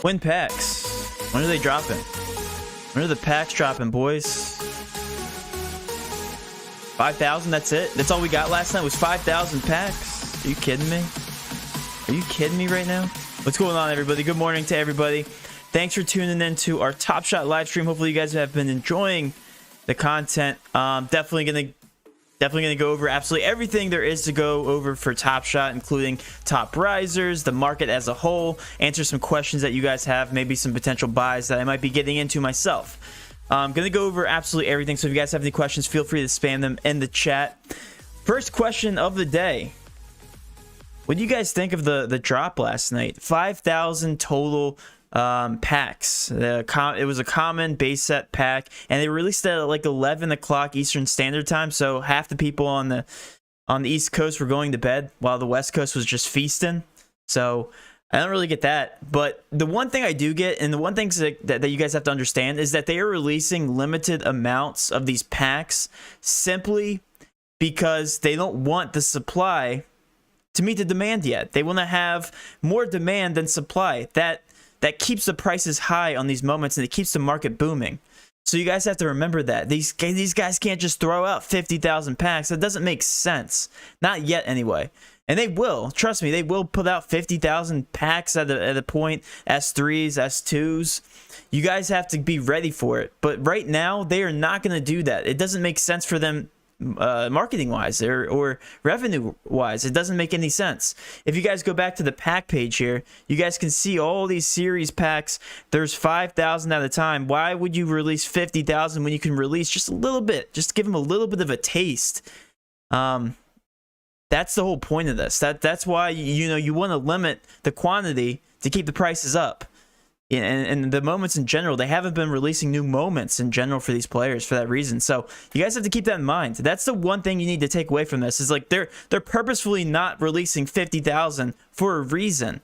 When packs? When are they dropping? When are the packs dropping, boys? 5,000, that's it? That's all we got last night was 5,000 packs? Are you kidding me? Are you kidding me right now? What's going on, everybody? Good morning to everybody. Thanks for tuning in to our Top Shot live stream. Hopefully you guys have been enjoying the content. Definitely gonna go over absolutely everything there is to go over for Top Shot, including top risers, the market as a whole, answer some questions that you guys have, maybe some potential buys that I might be getting into myself. I'm gonna go over absolutely everything, so if you guys have any questions, feel free to spam them in the chat. First question of the day: what do you guys think of the drop last night? 5,000 total packs. It was a common base set pack, and they released it at like 11 o'clock Eastern Standard Time, so half the people on the East Coast were going to bed while the West Coast was just feasting. So I don't really get that. But the one thing I do get, and the one thing that you guys have to understand, is that they are releasing limited amounts of these packs simply because they don't want the supply to meet the demand yet. They want to have more demand than supply. That keeps the prices high on these moments, and it keeps the market booming. So you guys have to remember that. These guys can't just throw out 50,000 packs. That doesn't make sense. Not yet, anyway. And they will. Trust me, they will put out 50,000 packs at a point. S3s, S2s. You guys have to be ready for it. But right now, they are not going to do that. It doesn't make sense for them marketing wise or revenue wise. It doesn't make any sense. If you guys go back to the pack page here, you guys can see all these series packs. There's 5,000 at a time. Why would you release 50,000 when you can release just a little bit? Just give them a little bit of a taste. That's the whole point of this. That's why you want to limit the quantity to keep the prices up. And the moments in general, they haven't been releasing new moments in general for these players for that reason. So you guys have to keep that in mind. That's the one thing you need to take away from this, is like they're purposefully not releasing 50,000 for a reason.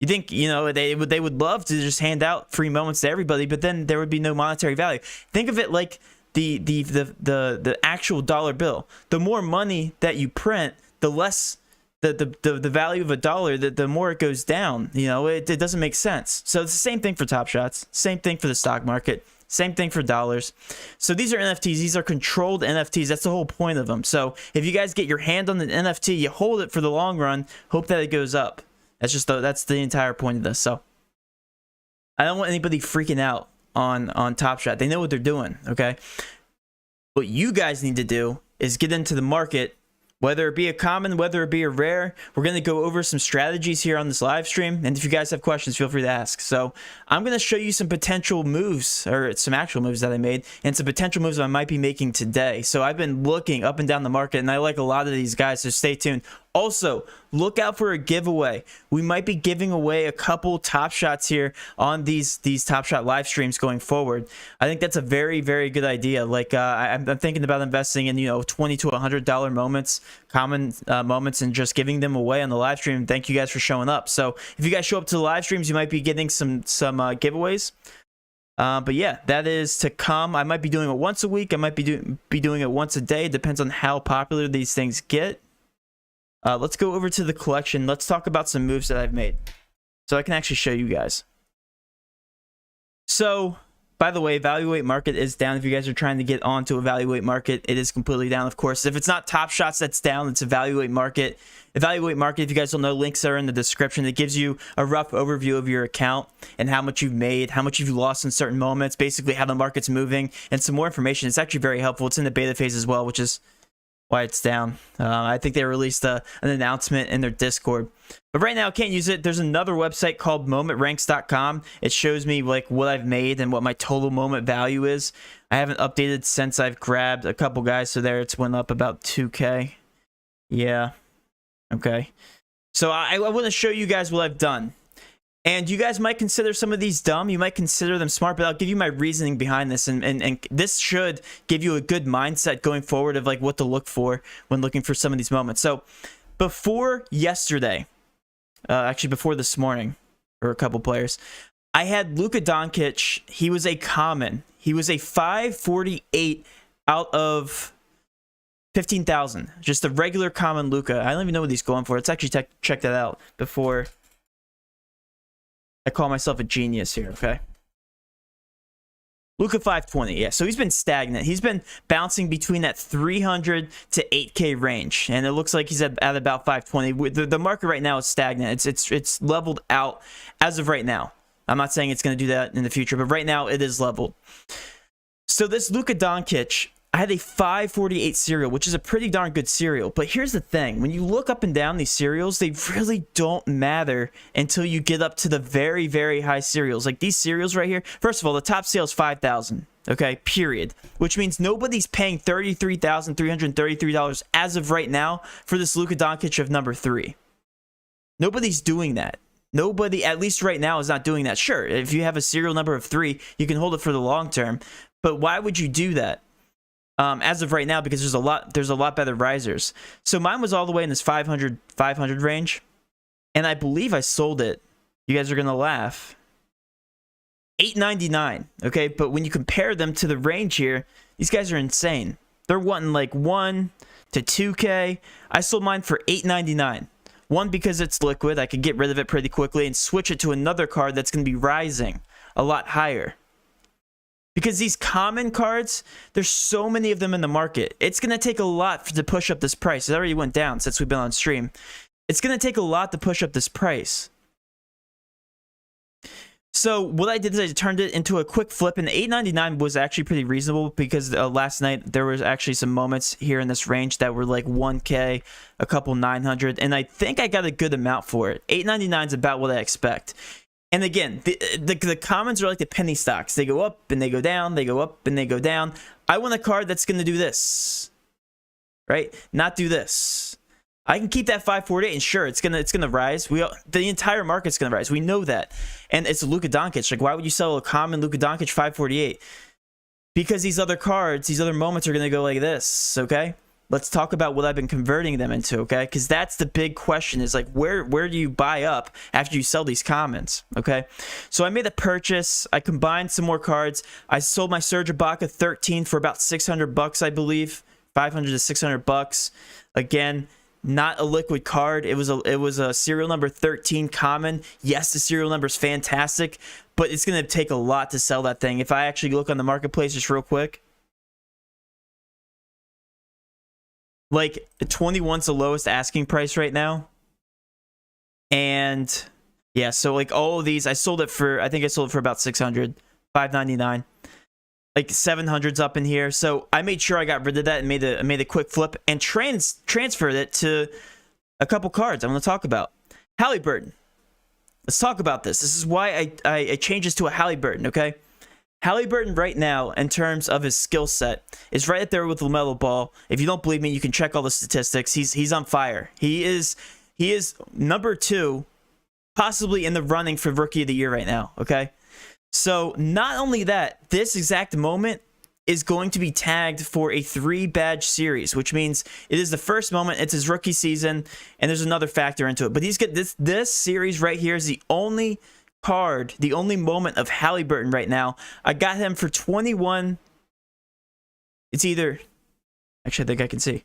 You think, they would love to just hand out free moments to everybody, but then there would be no monetary value. Think of it like the actual dollar bill. The more money that you print, the less the value of a dollar, the more it goes down. It doesn't make sense. So it's the same thing for Top Shots, same thing for the stock market, Same thing for dollars. So these are NFTs. These are controlled NFTs. That's the whole point of them. So if you guys get your hand on the NFT, you hold it for the long run, hope that it goes up. That's the entire point of this. So I don't want anybody freaking out on Top Shot. They know what they're doing, okay? What you guys need to do is get into the market, whether it be a common, whether it be a rare. We're going to go over some strategies here on this live stream. And if you guys have questions, feel free to ask. So I'm going to show you some potential moves, or some actual moves that I made, and some potential moves I might be making today. So I've been looking up and down the market, and I like a lot of these guys, so stay tuned. Also, look out for a giveaway. We might be giving away a couple Top Shots here on these Top Shot live streams going forward. I think that's a very, very good idea. Like I'm thinking about investing in, you know, $20 to $100 moments, common moments, and just giving them away on the live stream. Thank you guys for showing up. So if you guys show up to the live streams, you might be getting some giveaways. But yeah, that is to come. I might be doing it once a week. I might be doing it once a day. It depends on how popular these things get. Let's go over to the collection. Let's talk about some moves that I've made, so I can actually show you guys. So, by the way, Evaluate Market is down. If you guys are trying to get on to Evaluate Market, it is completely down, of course. If it's not Top Shots that's down, it's Evaluate Market. Evaluate Market, if you guys don't know, links are in the description. It gives you a rough overview of your account and how much you've made, how much you've lost in certain moments, basically how the market's moving, and some more information. It's actually very helpful. It's in the beta phase as well, which is why it's down. I think they released an announcement in their Discord, but right now I can't use it. There's another website called momentranks.com. It shows me like what I've made and what my total moment value is. I haven't updated since I've grabbed a couple guys, so there it's went up about 2K. Yeah, okay. So I want to show you guys what I've done. And you guys might consider some of these dumb, you might consider them smart, but I'll give you my reasoning behind this, and this should give you a good mindset going forward of like what to look for when looking for some of these moments. So before yesterday, actually before this morning, or a couple players, I had Luka Doncic. He was a common. He was a 548 out of 15,000. Just a regular common Luka. I don't even know what he's going for. Let's actually check that out before I call myself a genius here, okay? Luka 520, yeah. So he's been stagnant. He's been bouncing between that 300 to 8K range, and it looks like he's at about 520. The market right now is stagnant. It's leveled out as of right now. I'm not saying it's going to do that in the future, but right now it is leveled. So this Luka Doncic, I had a 548 serial, which is a pretty darn good serial. But here's the thing. When you look up and down these serials, they really don't matter until you get up to the very, very high serials. Like these serials right here. First of all, the top sale is 5,000. Okay, period. Which means nobody's paying $33,333 as of right now for this Luka Doncic of number 3. Nobody's doing that. Nobody, at least right now, is not doing that. Sure, if you have a serial number of 3, you can hold it for the long term. But why would you do that? As of right now, because there's a lot better risers. So mine was all the way in this 500 range, and I believe I sold it. You guys are gonna laugh. $8.99. Okay, but when you compare them to the range here, these guys are insane. They're wanting like 1 to 2K. I sold mine for $8.99. One, because it's liquid. I could get rid of it pretty quickly and switch it to another card that's gonna be rising a lot higher. Because these common cards, there's so many of them in the market. It's going to take a lot to push up this price. It already went down since we've been on stream. It's going to take a lot to push up this price. So what I did is I turned it into a quick flip, and the $8.99 was actually pretty reasonable because last night there was actually some moments here in this range that were like 1K, a couple 900, and I think I got a good amount for it. $8.99 is about what I expect. And again, the commons are like the penny stocks. They go up and they go down. They go up and they go down. I want a card that's going to do this, right? Not do this. I can keep that 548, and sure, it's gonna rise. The entire market's gonna rise. We know that, and it's Luka Doncic. Like, why would you sell a common Luka Doncic 548? Because these other cards, these other moments are gonna go like this. Okay. Let's talk about what I've been converting them into, okay? Because that's the big question, is like, where do you buy up after you sell these commons, okay? So I made a purchase. I combined some more cards. I sold my Serge Ibaka 13 for about $600, I believe. $500 to $600. Again, not a liquid card. It was a serial number 13 common. Yes, the serial number is fantastic, but it's going to take a lot to sell that thing. If I actually look on the marketplace just real quick, like 21's the lowest asking price right now. And yeah, so like all of these, I sold it for, I think I sold it for about 600, $599. Like 700's up in here. So I made sure I got rid of that and made a quick flip and transferred it to a couple cards I want to talk about. Halliburton. Let's talk about this. This is why I changed this to a Halliburton, okay? Halliburton right now, in terms of his skill set, is right up there with LaMelo Ball. If you don't believe me, you can check all the statistics. He's on fire. He is number 2, possibly in the running for Rookie of the Year right now, okay? So not only that, this exact moment is going to be tagged for a 3-badge series, which means it is the first moment, it's his rookie season, and there's another factor into it. But he's got this series right here is the only card, the only moment of Halliburton right now. I got him for 21. It's either, actually I think I can see.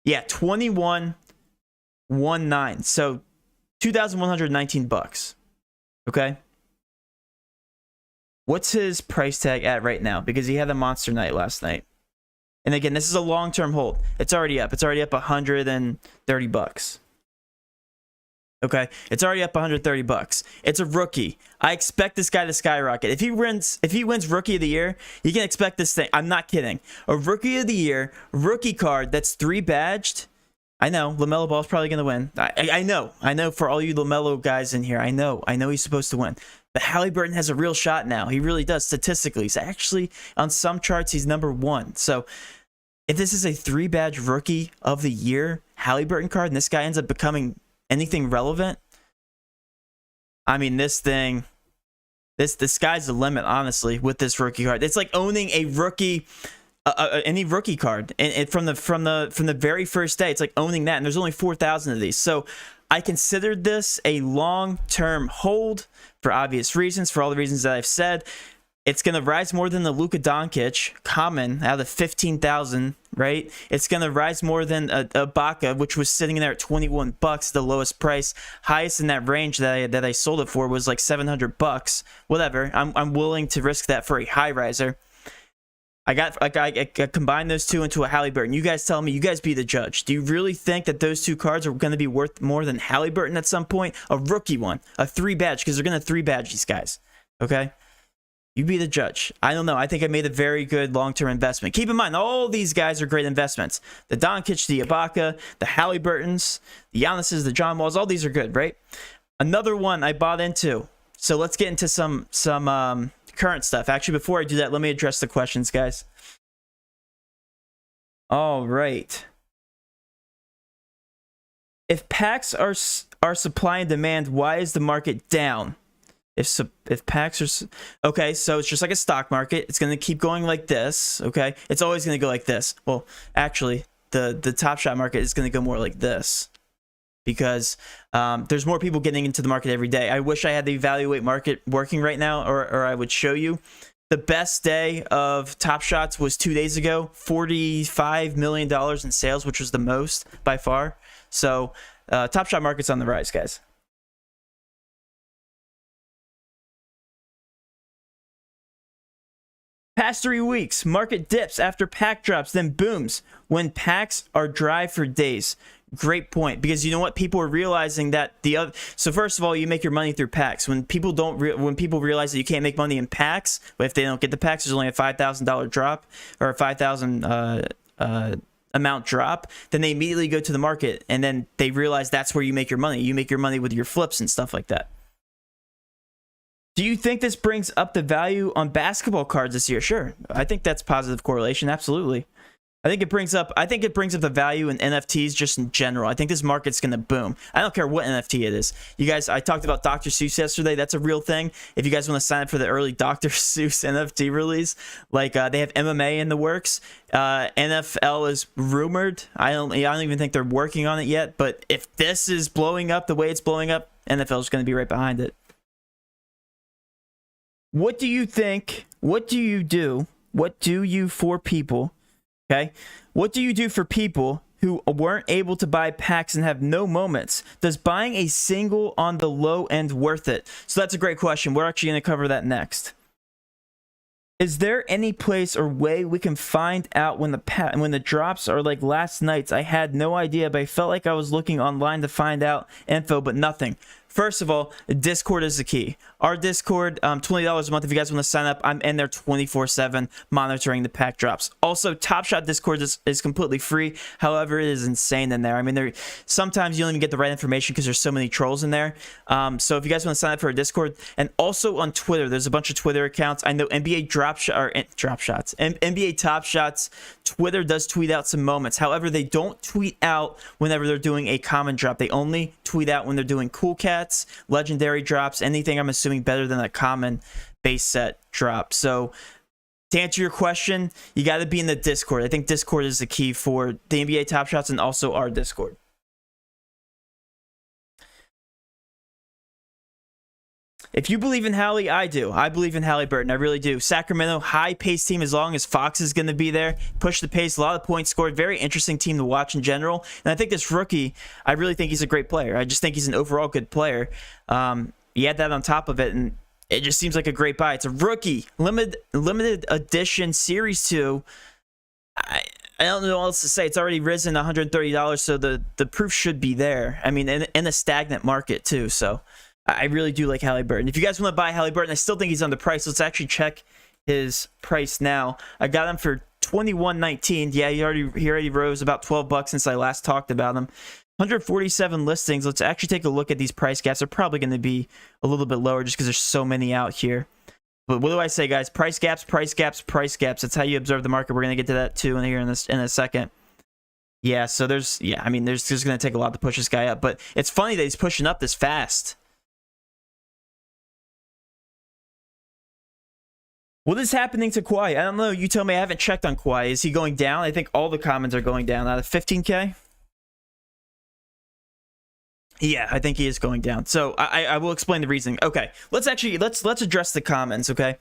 Yeah, 21.19. So $2,119. Okay. What's his price tag at right now? Because he had a monster night last night. And again, this is a long-term hold. It's already up. It's already up $130. Okay, it's already up $130. It's a rookie. I expect this guy to skyrocket. If he wins Rookie of the Year, you can expect this thing. I'm not kidding. A Rookie of the Year rookie card that's 3-badged. I know LaMelo Ball's probably gonna win. I know for all you LaMelo guys in here. I know he's supposed to win. But Halliburton has a real shot now. He really does statistically. He's actually on some charts he's number 1. So if this is a 3-badge Rookie of the Year Halliburton card, and this guy ends up becoming anything relevant, I mean, this thing, the sky's the limit, honestly, with this rookie card. It's like owning a rookie, any rookie card, and from the very first day, it's like owning that. And there's only 4,000 of these, so I considered this a long-term hold for obvious reasons, for all the reasons that I've said. It's going to rise more than the Luka Doncic common out of 15,000, right? It's going to rise more than a Ibaka, which was sitting there at $21, the lowest price. Highest in that range that I sold it for was like $700. Whatever. I'm willing to risk that for a high riser. I combined those two into a Halliburton. You guys tell me. You guys be the judge. Do you really think that those two cards are going to be worth more than Halliburton at some point? A rookie one, a 3-badge, because they're going to 3-badge these guys. Okay. You be the judge. I don't know. I think I made a very good long-term investment. Keep in mind, all these guys are great investments. The Doncic, the Ibaka, the Halliburtons, the Giannis's, the John Walls, all these are good, right? Another one I bought into. So let's get into some current stuff. Actually, before I do that, let me address the questions, guys. All right. If packs are supply and demand, why is the market down? If packs are okay, so it's just like a stock market. It's going to keep going like this. Okay, it's always going to go like this. Well, actually, the Top Shot market is going to go more like this because there's more people getting into the market every day. I wish I had the evaluate market working right now, or I would show you. The best day of Top Shots was 2 days ago. $45 million in sales, which was the most by far. So Top Shot market's on the rise, guys. Past 3 weeks, market dips after pack drops, then booms when packs are dry for days. Great point, because you know what? People are realizing that so first of all, you make your money through packs. When people when people realize that you can't make money in packs, but if they don't get the packs, there's only a $5,000 drop or a 5,000 amount drop, then they immediately go to the market, and then they realize that's where you make your money. You make your money with your flips and stuff like that. Do you think this brings up the value on basketball cards this year? Sure. I think that's positive correlation. Absolutely. I think it brings up the value in NFTs just in general. I think this market's going to boom. I don't care what NFT it is. You guys, I talked about Dr. Seuss yesterday. That's a real thing. If you guys want to sign up for the early Dr. Seuss NFT release, like they have MMA in the works. NFL is rumored. I don't even think they're working on it yet. But if this is blowing up the way it's blowing up, NFL is going to be right behind it. What do you think? What do you do? What do you for people? Okay. What do you do for people who weren't able to buy packs and have no moments. Does buying a single on the low end worth it? So that's a great question. We're actually going to cover that next. Is there any place or way we can find out when the drops are like last night's? I had no idea, but I felt like I was looking online to find out info, but nothing. First of all, Discord is the key. Our Discord, $20 a month if you guys want to sign up. I'm in there 24/7 monitoring the pack drops. Also, Topshot Discord is completely free. However, it is insane in there. I mean, sometimes you don't even get the right information because there's so many trolls in there. So if you guys want to sign up for a Discord, and also on Twitter, there's a bunch of Twitter accounts. I know NBA NBA Top Shots. Twitter does tweet out some moments. However, they don't tweet out whenever they're doing a common drop. They only tweet out when they're doing cool cats, legendary drops, anything I'm assuming better than a common base set drop. So to answer your question, you got to be in the Discord. I think Discord is the key for the NBA Top Shots and also our Discord. If you believe in Hallie, I do. I believe in Halliburton. I really do. Sacramento, high pace team as long as Fox is going to be there. Push the pace, a lot of points scored. Very interesting team to watch in general. And I think this rookie, I really think he's a great player. I just think he's an overall good player. You add that on top of it, and it just seems like a great buy. It's a rookie, limited edition Series 2. I don't know what else to say. It's already risen $130, so the proof should be there. I mean, in a stagnant market too, so I really do like Halliburton. If you guys want to buy Halliburton, I still think he's underpriced. Let's actually check his price now. I got him for $21.19. Yeah, he already rose about $12 since I last talked about him. 147 listings. Let's actually take a look at these price gaps. They're probably going to be a little bit lower just because there's so many out here. But what do I say, guys? Price gaps, price gaps, price gaps. That's how you observe the market. We're going to get to that too in a second. Yeah, so there's going to take a lot to push this guy up. But it's funny that he's pushing up this fast. What is happening to Kawhi? I don't know. You tell me. I haven't checked on Kawhi. Is he going down? I think all the comments are going down. Out of 15K? Yeah, I think he is going down. So I will explain the reasoning. Okay, let's address the comments, okay?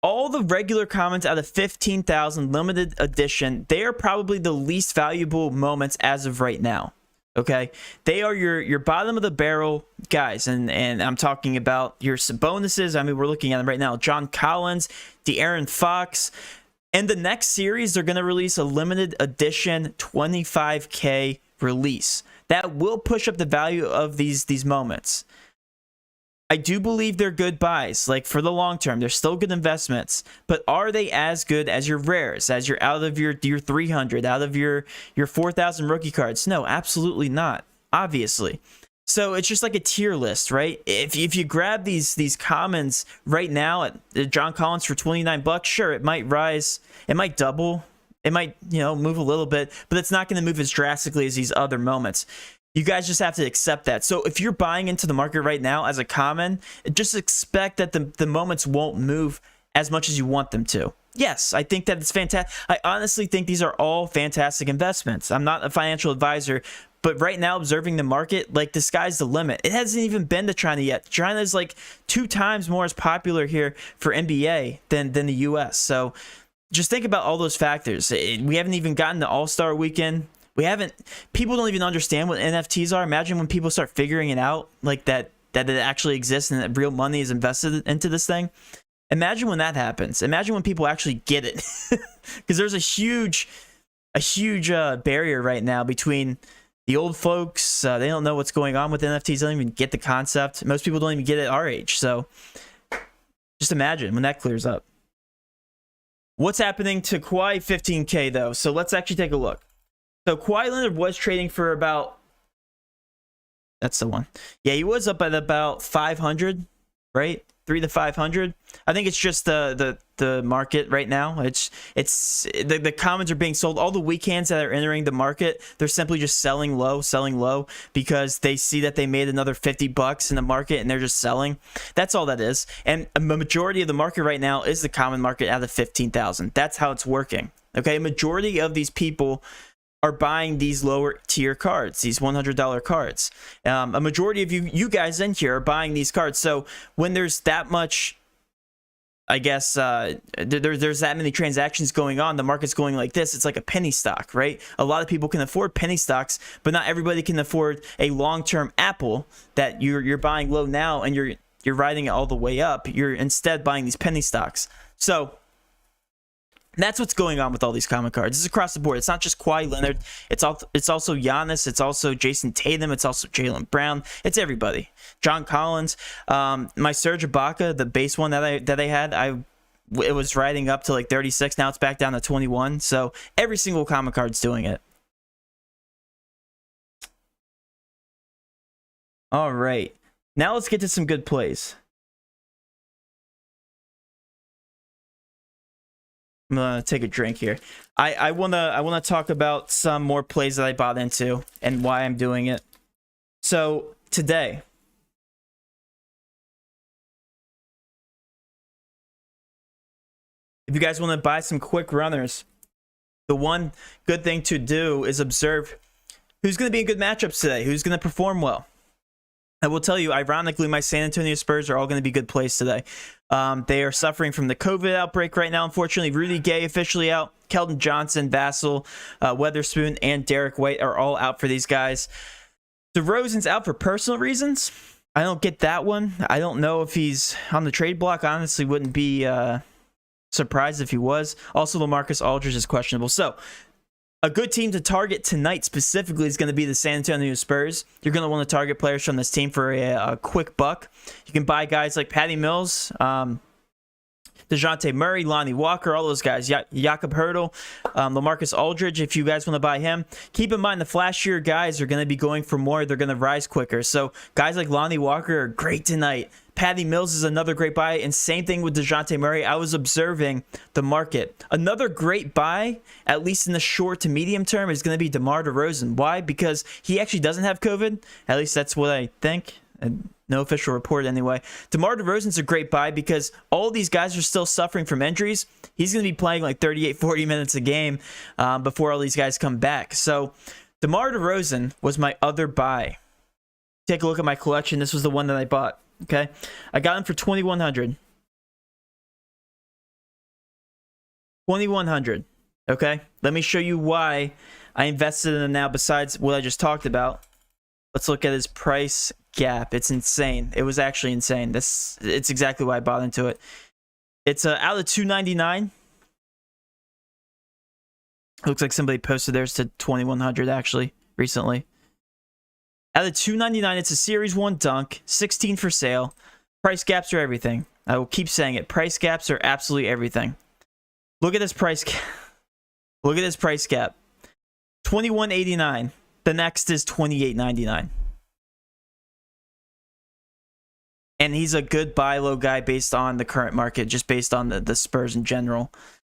All the regular comments out of 15,000 limited edition, they are probably the least valuable moments as of right now. Okay, they are your bottom of the barrel guys, and I'm talking about your bonuses. I mean, we're looking at them right now. John Collins, De'Aaron Fox, and the next series they're going to release a limited edition 25K release that will push up the value of these moments. I do believe they're good buys, like for the long term. They're still good investments, but are they as good as your rares, as you're out of your 300, out of your 4,000 rookie cards? No, absolutely not, obviously. So it's just like a tier list, right? If you grab these commons right now at John Collins for $29, sure, it might rise, it might double, it might, move a little bit, but it's not going to move as drastically as these other moments. You guys just have to accept that. So if you're buying into the market right now as a common, just expect that the moments won't move as much as you want them to. Yes, I think that it's fantastic. I honestly think these are all fantastic investments. I'm not a financial advisor, but right now observing the market, like the sky's the limit. It hasn't even been to China yet. China is like 2 times more as popular here for NBA than the US. So just think about all those factors. We haven't even gotten to All-Star Weekend. People don't even understand what NFTs are. Imagine when people start figuring it out, like that it actually exists and that real money is invested into this thing. Imagine when that happens. Imagine when people actually get it. Because there's a huge barrier right now between the old folks. They don't know what's going on with NFTs. They don't even get the concept. Most people don't even get it our age. So just imagine when that clears up. What's happening to Kawhi 15K though? So let's actually take a look. So Kawhi Leonard was trading for about, that's the one. Yeah, he was up at about 500, right? 3 to 500. I think it's just the market right now. It's the commons are being sold. All the weak hands that are entering the market, they're simply just selling low because they see that they made another $50 in the market and they're just selling. That's all that is. And a majority of the market right now is the common market out of 15,000. That's how it's working. Okay, a majority of these people are buying these lower tier cards, these $100 cards. A majority of you guys in here are buying these cards. So when there's that much I guess there's that many transactions going on. The market's going like this. It's like a penny stock, right? A lot of people can afford penny stocks, but not everybody can afford a long-term Apple that you're buying low now and you're riding it all the way up. You're instead buying these penny stocks. So that's what's going on with all these common cards. It's across the board. It's not just Kawhi Leonard. It's also Giannis. It's also Jason Tatum. It's also Jaylen Brown. It's everybody. John Collins. My Serge Ibaka, the base one that I had, it was riding up to like 36. Now it's back down to 21. So every single common card's doing it. All right. Now let's get to some good plays. I'm gonna take a drink here. I wanna talk about some more plays that I bought into and why I'm doing it. So today, if you guys want to buy some quick runners, the one good thing to do is observe who's going to be in good matchups today, who's going to perform well. I will tell you, ironically, my San Antonio Spurs are all going to be good plays today. They are suffering from the COVID outbreak right now, unfortunately. Rudy Gay officially out. Keldon Johnson, Vassell, Weatherspoon, and Derek White are all out for these guys. DeRozan's out for personal reasons. I don't get that one. I don't know if he's on the trade block. I honestly wouldn't be surprised if he was. Also, LaMarcus Aldridge is questionable. So, a good team to target tonight specifically is going to be the San Antonio Spurs. You're going to want to target players from this team for a quick buck. You can buy guys like Patty Mills, DeJounte Murray, Lonnie Walker, all those guys. Jakob Hurtel, LaMarcus Aldridge, if you guys want to buy him. Keep in mind, the flashier guys are going to be going for more. They're going to rise quicker. So guys like Lonnie Walker are great tonight. Patty Mills is another great buy, and same thing with DeJounte Murray. I was observing the market. Another great buy, at least in the short to medium term, is going to be DeMar DeRozan. Why? Because he actually doesn't have COVID. At least that's what I think. No official report anyway. DeMar DeRozan's a great buy because all these guys are still suffering from injuries. He's going to be playing like 38, 40 minutes a game before all these guys come back. So DeMar DeRozan was my other buy. Take a look at my collection. This was the one that I bought. Okay, I got him for $2,100. $2,100. Okay, let me show you why I invested in him now. Besides what I just talked about, let's look at his price gap. It's insane. It was actually insane. It's exactly why I bought into it. It's out of $299. Looks like somebody posted theirs to $2,100 actually recently. Out of $299, it's a Series 1 dunk, 16 for sale. Price gaps are everything. I will keep saying it. Price gaps are absolutely everything. Look at this price gap. Look at this price gap. $21.89. The next is $28.99. And he's a good buy low guy based on the current market, just based on the Spurs in general.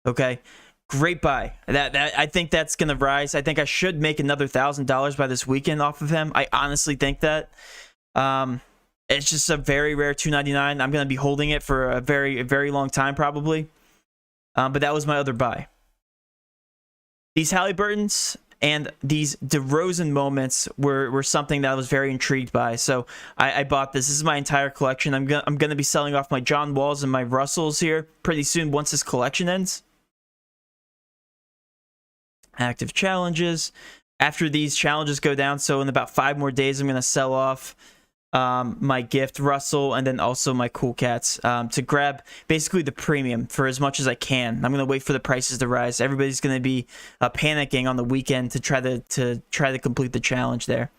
Okay? Great buy. That I think that's going to rise. I think I should make another $1,000 by this weekend off of him. I honestly think that. It's just a very rare $299. I'm going to be holding it for a very long time probably. But that was my other buy. These Halliburtons and these DeRozan moments were something that I was very intrigued by. So I bought this. This is my entire collection. I'm going to be selling off my John Walls and my Russells here pretty soon once this collection ends. Active challenges. After these challenges go down, so in about 5 more days, I'm going to sell off my gift Russell and then also my Cool Cats to grab basically the premium for as much as I can. I'm going to wait for the prices to rise. Everybody's going to be panicking on the weekend to try to complete the challenge there.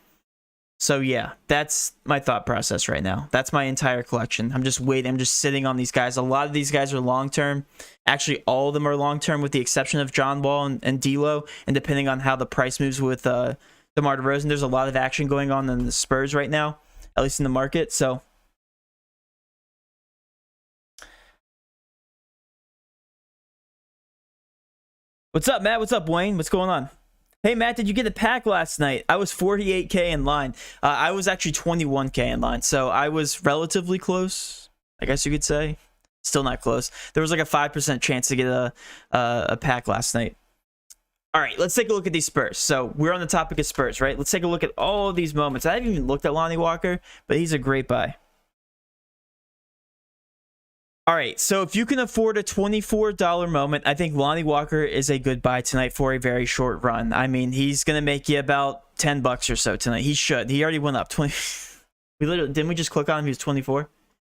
So yeah, that's my thought process right now. That's my entire collection. I'm just waiting. I'm just sitting on these guys. A lot of these guys are long-term. Actually, all of them are long-term with the exception of John Wall and D'Lo. And depending on how the price moves with DeMar DeRozan, there's a lot of action going on in the Spurs right now, at least in the market. So what's up, Matt? What's up, Wayne? What's going on? Hey, Matt, did you get a pack last night? I was 48K in line. I was actually 21K in line, so I was relatively close, I guess you could say. Still not close. There was like a 5% chance to get a pack last night. All right, let's take a look at these Spurs. So we're on the topic of Spurs, right? Let's take a look at all of these moments. I haven't even looked at Lonnie Walker, but he's a great buy. All right, so if you can afford a $24 moment, I think Lonnie Walker is a good buy tonight for a very short run. I mean, he's going to make you about $10 or so tonight. He should. He already went up 20. We literally didn't we just click on him? He was 24.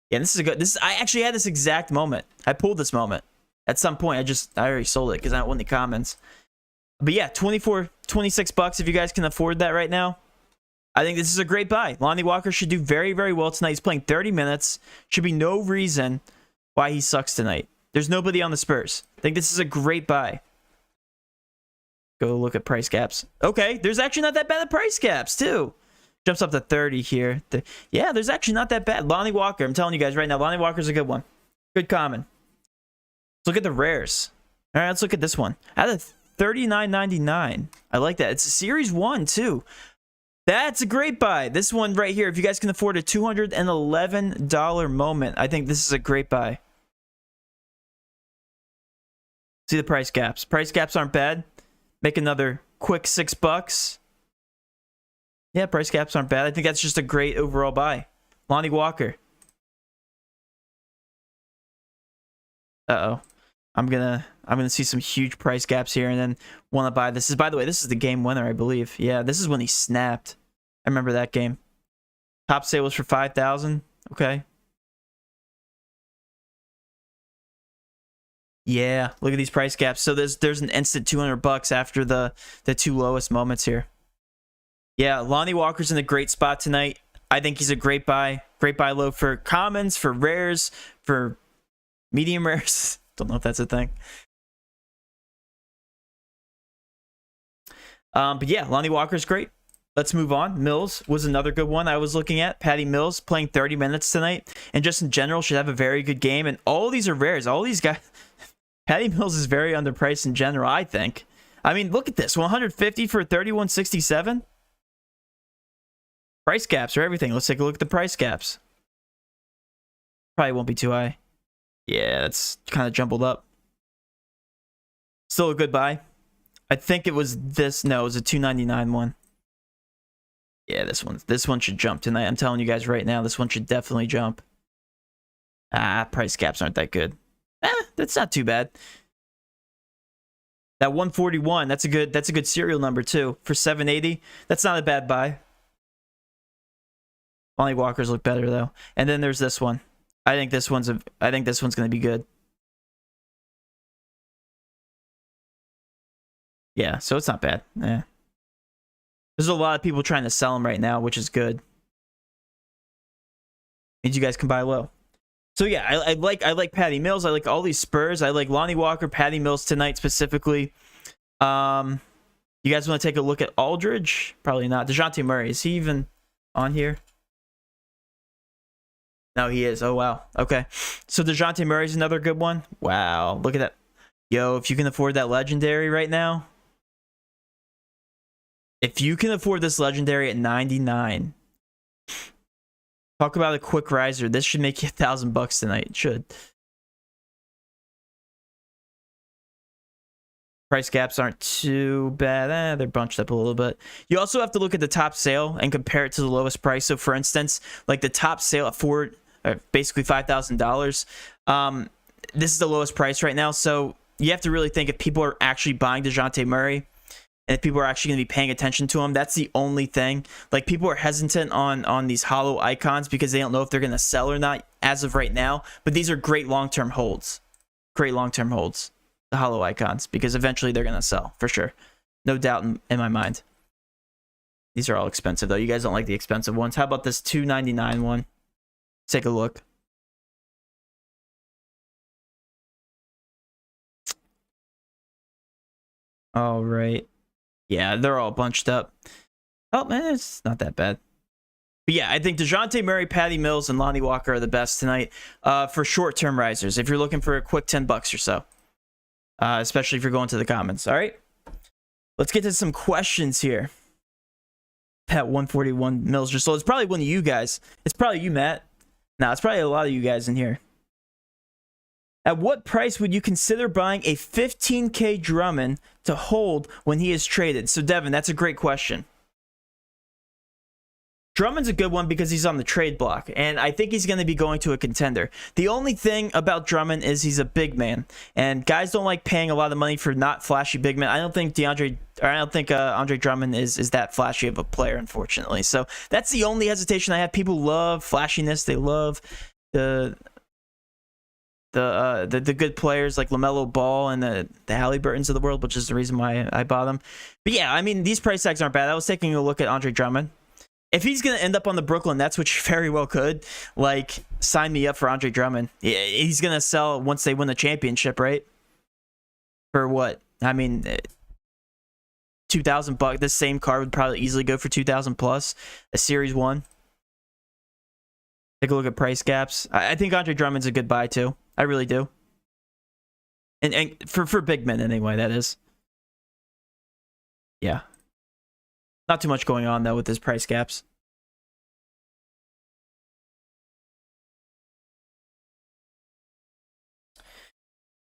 Yeah, this is a good. I actually had this exact moment. I pulled this moment at some point. I already sold it because I don't want any comments. But yeah, 24, 26 bucks if you guys can afford that right now. I think this is a great buy. Lonnie Walker should do very, very well tonight. He's playing 30 minutes. Should be no reason why he sucks tonight. There's nobody on the Spurs. I think this is a great buy. Go look at price caps. Okay, there's actually not that bad at price caps, too. Jumps up to 30 here. Yeah, there's actually not that bad. Lonnie Walker, I'm telling you guys right now, Lonnie Walker's a good one. Good common. Let's look at the rares. All right, let's look at this one. Out of $39.99. I like that. It's a Series 1, too. That's a great buy. This one right here, if you guys can afford a $211 moment, I think this is a great buy. See the price caps. Price caps aren't bad. Make another quick $6. Yeah, price caps aren't bad. I think that's just a great overall buy. Lonnie Walker. Uh-oh. I'm gonna see some huge price gaps here and then want to buy this. By the way, this is the game winner, I believe. Yeah, this is when he snapped. I remember that game. Top sale was for 5,000. Okay. Yeah, look at these price gaps. So there's an instant $200 after the two lowest moments here. Yeah, Lonnie Walker's in a great spot tonight. I think he's a great buy. Great buy low for commons, for rares, for medium rares. Don't know if that's a thing. But yeah, Lonnie Walker's great. Let's move on. Mills was another good one I was looking at. Patty Mills playing 30 minutes tonight. And just in general, should have a very good game. And all these are rares. All these guys... Patty Mills is very underpriced in general, I think. I mean, look at this. 150 for 31.67. Price caps are everything. Let's take a look at the price caps. Probably won't be too high. Yeah, that's kind of jumbled up. Still a good buy. I think it was this. No, it was a $2.99 one. Yeah, this one should jump tonight. I'm telling you guys right now, this one should definitely jump. Price caps aren't that good. That's not too bad. That 141, that's a good serial number too. For 780, that's not a bad buy. Lonnie Walker's look better though. And then there's this one. I think this one's going to be good. Yeah, so it's not bad. Yeah. There's a lot of people trying to sell them right now, which is good. Means you guys can buy low. So yeah, I like Patty Mills. I like all these Spurs. I like Lonnie Walker, Patty Mills tonight specifically. You guys want to take a look at Aldridge? Probably not. DeJounte Murray, is he even on here? No, he is. Oh, wow. Okay. So DeJounte Murray's another good one. Wow. Look at that. Yo, if you can afford that legendary right now. If you can afford this legendary at 99. Talk about a quick riser. This should make you $1,000 tonight. It should. Price gaps aren't too bad. They're bunched up a little bit. You also have to look at the top sale and compare it to the lowest price. So, for instance, like the top sale at basically $5,000. This is the lowest price right now. So you have to really think if people are actually buying DeJounte Murray. And if people are actually going to be paying attention to him, that's the only thing. Like, people are hesitant on these hollow icons because they don't know if they're going to sell or not as of right now. But these are great long-term holds. Great long-term holds. The hollow icons. Because eventually they're going to sell, for sure. No doubt in my mind. These are all expensive, though. You guys don't like the expensive ones. How about this $2.99 one? Take a look. All right. Yeah, they're all bunched up. Oh, man, it's not that bad. But yeah, I think DeJounte Murray, Patty Mills, and Lonnie Walker are the best tonight for short-term risers. If you're looking for a quick $10 or so. Especially if you're going to the comments. All right? Let's get to some questions here. Pat 141 Mills just sold. It's probably one of you guys. It's probably you, Matt. No, it's probably a lot of you guys in here. At what price would you consider buying a 15K Drummond to hold when he is traded? So, Devin, that's a great question. Drummond's a good one because he's on the trade block, and I think he's going to be going to a contender. The only thing about Drummond is he's a big man, and guys don't like paying a lot of money for not flashy big men. I don't think Andre Drummond is that flashy of a player, unfortunately. So that's the only hesitation I have. People love flashiness. They love the good players like LaMelo Ball and the Halliburtons of the world, which is the reason why I bought them. But yeah, I mean, these price tags aren't bad. I was taking a look at Andre Drummond. If he's going to end up on the Brooklyn Nets, which he very well could, like, sign me up for Andre Drummond. He's going to sell once they win the championship, right? For what? I mean, $2,000. This same card would probably easily go for $2,000 plus. A Series 1. Take a look at price gaps. I think Andre Drummond's a good buy, too. I really do. And for big men, anyway, that is. Yeah. Not too much going on, though, with his price gaps.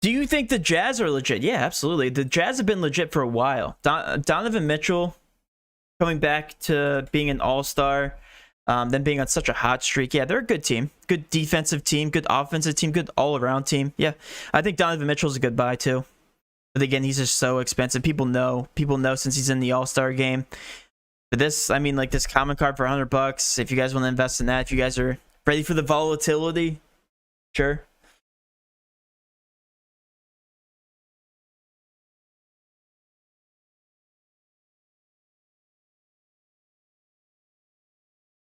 Do you think the Jazz are legit? Yeah, absolutely. The Jazz have been legit for a while. Donovan Mitchell coming back to being an all-star, then being on such a hot streak. Yeah, they're a good team. Good defensive team, good offensive team, good all-around team. Yeah, I think Donovan Mitchell's a good buy, too. But again, he's just so expensive. People know since he's in the all-star game. But this, I mean, like this common card for $100. If you guys want to invest in that, if you guys are ready for the volatility, sure.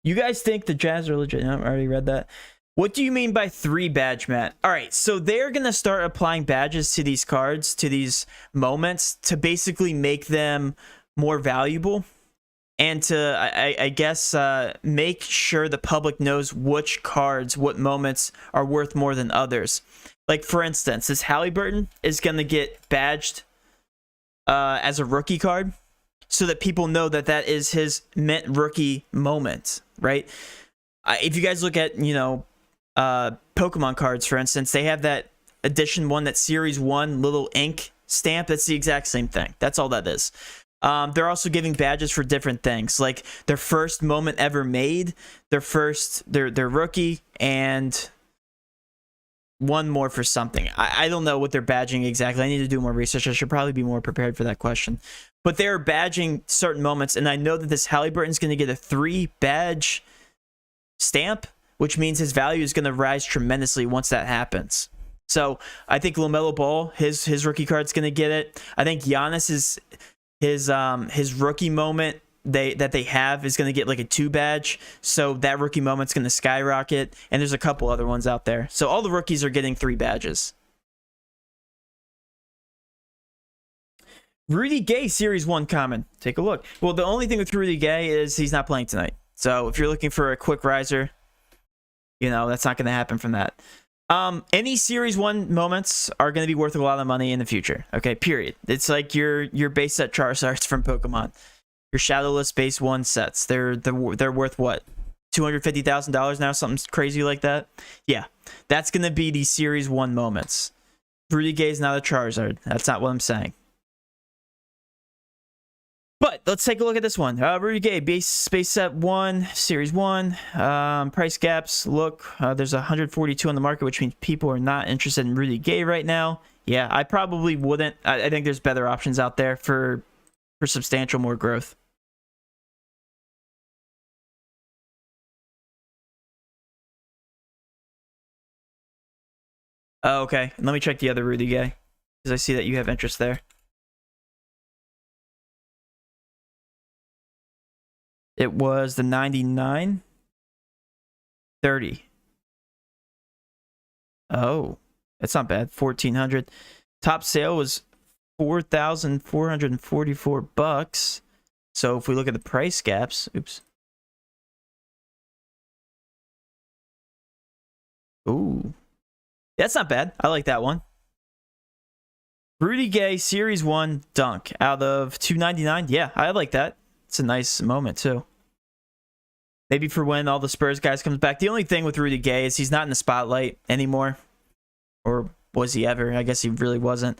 You guys think the Jazz are legit? I already read that. What do you mean by 3 badge, Matt? All right, so they're going to start applying badges to these cards, to these moments, to basically make them more valuable. And to, I guess, make sure the public knows which cards, what moments are worth more than others. Like, for instance, this Halliburton is going to get badged as a rookie card so that people know that that is his mint rookie moment, right? If you guys look at, Pokemon cards, for instance, they have that edition 1, that Series 1 little ink stamp. That's the exact same thing. That's all that is. They're also giving badges for different things, like their first moment ever made, their rookie, and one more for something. I don't know what they're badging exactly. I need to do more research. I should probably be more prepared for that question. But they're badging certain moments, and I know that this Halliburton's going to get a 3 badge stamp, which means his value is going to rise tremendously once that happens. So I think LaMelo Ball, his rookie card's going to get it. I think Giannis his rookie moment that they have is going to get like a 2 badge, so that rookie moment's going to skyrocket, and there's a couple other ones out there, so all the rookies are getting 3 badges. Rudy Gay Series 1 common. Take a look. Well, the only thing with Rudy Gay is he's not playing tonight, so if you're looking for a quick riser, that's not going to happen from that. Any Series 1 moments are going to be worth a lot of money in the future. Okay, period. It's like your base set Charizards from Pokemon. Your Shadowless base 1 sets. They're worth what? $250,000 now? Something crazy like that? Yeah. That's going to be the Series 1 moments. Rudy Gay's not a Charizard. That's not what I'm saying. But let's take a look at this one. Rudy Gay, base set 1, Series 1. Price gaps, look, there's 142 on the market, which means people are not interested in Rudy Gay right now. Yeah, I probably wouldn't. I think there's better options out there for substantial more growth. Oh, okay, let me check the other Rudy Gay, because I see that you have interest there. It was the 99 30. Oh, that's not bad. 1,400. Top sale was $4,444. So if we look at the price gaps, oops. Ooh, that's not bad. I like that one. Rudy Gay Series 1 dunk out of $299. Yeah, I like that. It's a nice moment too. Maybe for when all the Spurs guys comes back. The only thing with Rudy Gay is he's not in the spotlight anymore. Or was he ever? I guess he really wasn't.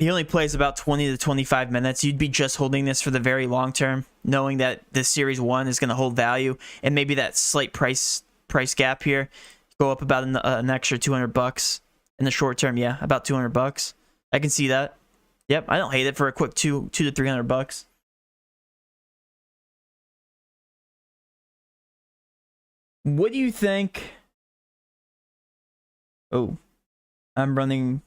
he only plays about 20 to 25 minutes. You'd be just holding this for the very long term, knowing that the Series 1 is going to hold value, and maybe that slight price gap here go up about an extra $200 in the short term. Yeah, about $200. I can see that. Yep, I don't hate it for a quick $200 to $300. What do you think? Oh, I'm running.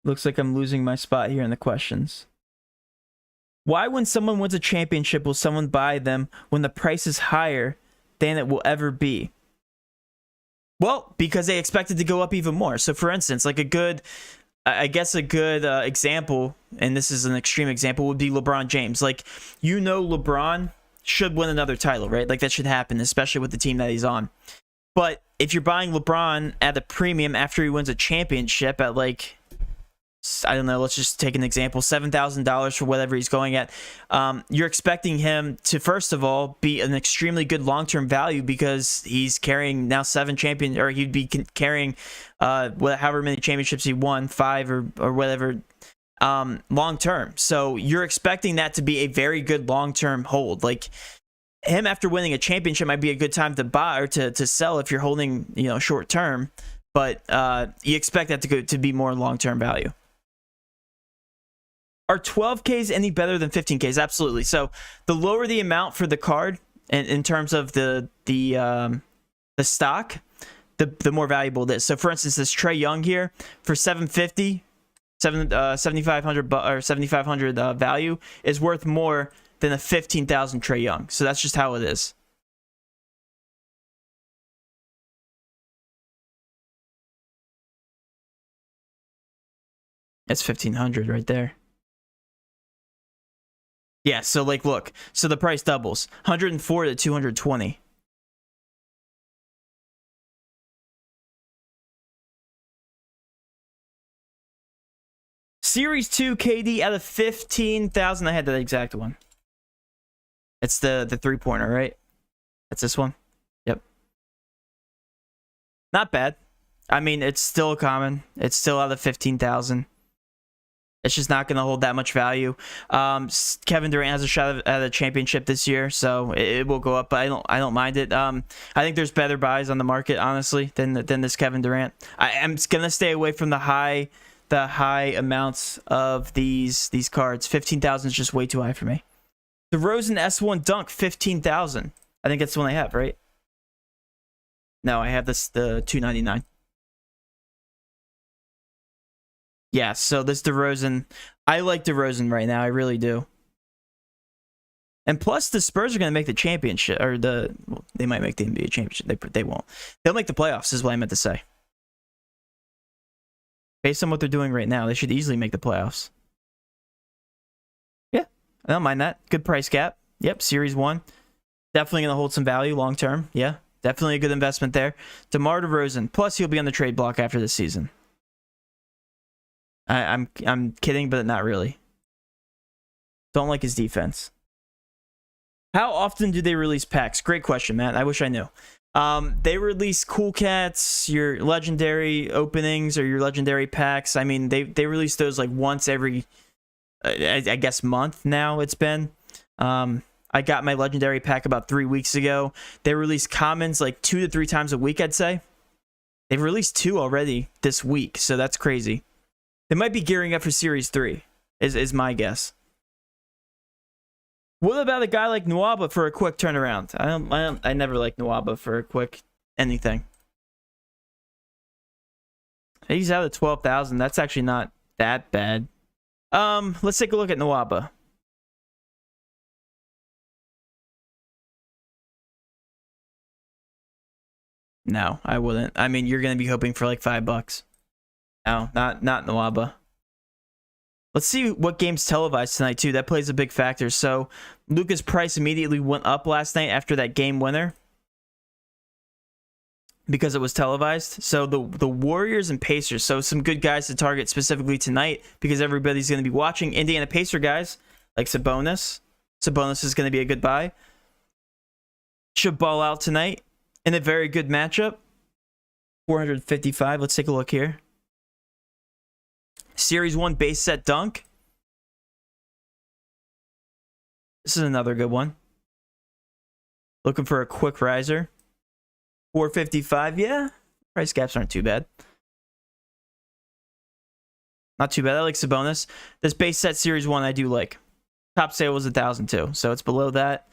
Looks like I'm losing my spot here in the questions. Why, when someone wins a championship, will someone buy them when the price is higher than it will ever be? Well, because they expect it to go up even more. So, for instance, like a good example, and this is an extreme example, would be LeBron James. Like, LeBron should win another title, right? Like, that should happen, especially with the team that he's on. But if you're buying LeBron at a premium after he wins a championship at, like, I don't know, let's just take an example, $7,000 for whatever he's going at, you're expecting him to, first of all, be an extremely good long-term value because he's carrying now 7 champions, or he'd be carrying however many championships he won, 5 or whatever, long-term. So you're expecting that to be a very good long-term hold. Like, him after winning a championship might be a good time to buy or to sell if you're holding, short-term, but you expect that to be more long-term value. Are 12Ks any better than 15Ks? Absolutely. So the lower the amount for the card in terms of the stock, the more valuable it is. So for instance, this Trae Young here for $750, $7,500 or $7,500 value is worth more than a $15,000 Trae Young. So that's just how it is. It's 1,500 right there. Yeah, so like, look, so the price doubles, 104 to 220. Series 2 KD out of 15,000. I had that exact one. It's the 3-pointer, right? That's this one. Yep. Not bad. I mean, it's still common. It's still out of 15,000. It's just not going to hold that much value. Kevin Durant has a shot at a championship this year, so it will go up. But I don't mind it. I think there's better buys on the market, honestly, than this Kevin Durant. I'm going to stay away from the high amounts of these cards. 15,000 is just way too high for me. The DeRozan S1 Dunk, 15,000. I think that's the one I have, right? No, I have the $299. Yeah, so this DeRozan, I like DeRozan right now. I really do. And plus, the Spurs are going to make the championship, or they might make the NBA championship. They won't. They'll make the playoffs, is what I meant to say. Based on what they're doing right now, they should easily make the playoffs. Yeah, I don't mind that. Good price gap. Yep, Series 1. Definitely going to hold some value long term. Yeah, definitely a good investment there. DeMar DeRozan. Plus, he'll be on the trade block after this season. I'm kidding, but not really. Don't like his defense. How often do they release packs? Great question, Matt. I wish I knew. They release Cool Cats, your legendary openings, or your legendary packs. I mean, they release those like once every, I guess, month now it's been. I got my legendary pack about 3 weeks ago. They release commons like 2 to 3 times a week, I'd say. They've released 2 already this week, so that's crazy. They might be gearing up for Series 3, is my guess. What about a guy like Nwaba for a quick turnaround? I never liked Nwaba for a quick anything. He's out of 12,000. That's actually not that bad. Let's take a look at Nwaba. No, I wouldn't. I mean, you're gonna be hoping for like $5. No, not Nwaba. Let's see what game's televised tonight, too. That plays a big factor. So, Lucas Price immediately went up last night after that game winner because it was televised. So, the Warriors and Pacers. So, some good guys to target specifically tonight because everybody's going to be watching. Indiana Pacer guys like Sabonis. Sabonis is going to be a good buy. Should ball out tonight in a very good matchup. 455. Let's take a look here. Series 1 base set dunk. This is another good one. Looking for a quick riser. 455, yeah. Price gaps aren't too bad. Not too bad. I like Sabonis. This base set Series 1 I do like. Top sale was 1,002, so it's below that.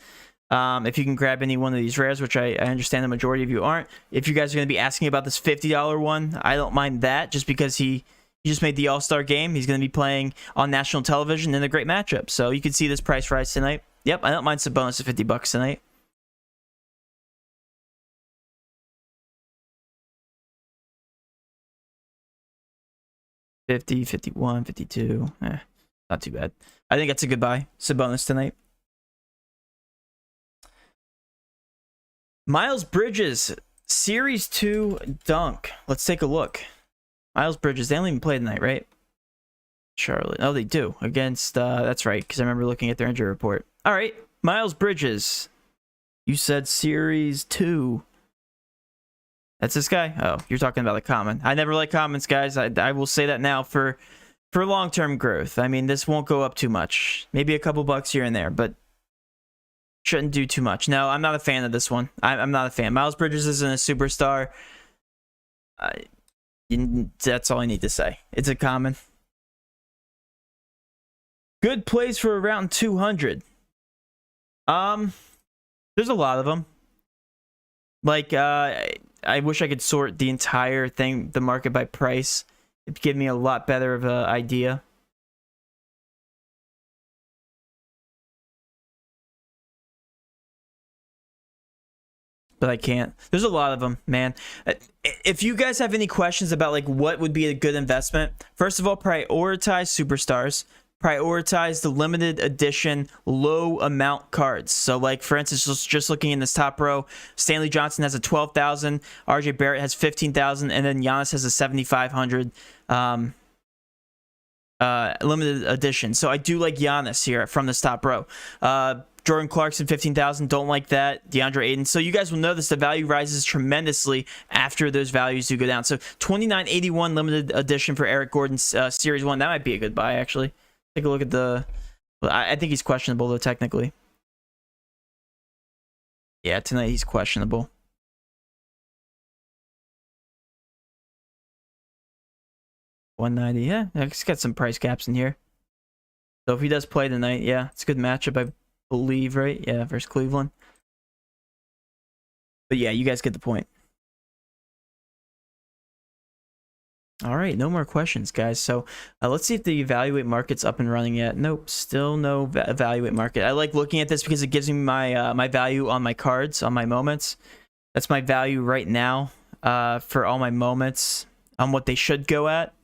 If you can grab any one of these rares, which I understand the majority of you aren't. If you guys are going to be asking about this $50 one, I don't mind that just because he just made the All-Star game. He's going to be playing on national television in a great matchup. So you can see this price rise tonight. Yep, I don't mind Sabonis at $50 tonight. $50, $51, $52. Not too bad. I think that's a good buy. Sabonis tonight. Miles Bridges, Series 2 dunk. Let's take a look. Miles Bridges, they don't even play tonight, right? Charlotte. Oh, they do. Against, that's right, because I remember looking at their injury report. All right, Miles Bridges. You said Series 2. That's this guy? Oh, you're talking about a common. I never like commons, guys. I will say that now for long-term growth. I mean, this won't go up too much. Maybe a couple bucks here and there, but shouldn't do too much. No, I'm not a fan of this one. I'm not a fan. Miles Bridges isn't a superstar. That's all I need to say. It's a common. Good plays for around 200. There's a lot of them. Like, I wish I could sort the entire thing, the market by price. It'd give me a lot better of an idea. But I can't. There's a lot of them, man. If you guys have any questions about like what would be a good investment, first of all, prioritize superstars. Prioritize the limited edition low amount cards. So like for instance, just looking in this top row, Stanley Johnson has a 12,000, RJ Barrett has 15,000, and then Giannis has a 7,500 limited edition. So I do like Giannis here from this top row. Jordan Clarkson, 15,000. Don't like that. DeAndre Ayton. So you guys will notice the value rises tremendously after those values do go down. So 2981 limited edition for Eric Gordon's Series 1. That might be a good buy, actually. Take a look at the... I think he's questionable, though, technically. Yeah, tonight he's questionable. $190. Yeah, he's got some price caps in here. So if he does play tonight, yeah, it's a good matchup, I believe, right? Yeah, versus Cleveland. But yeah, you guys get the point. All right, no more questions, guys. So let's see if the evaluate market's up and running yet. Nope, still no evaluate market. I like looking at this because it gives me my my value on my cards, on my moments. That's my value right now for all my moments on what they should go at.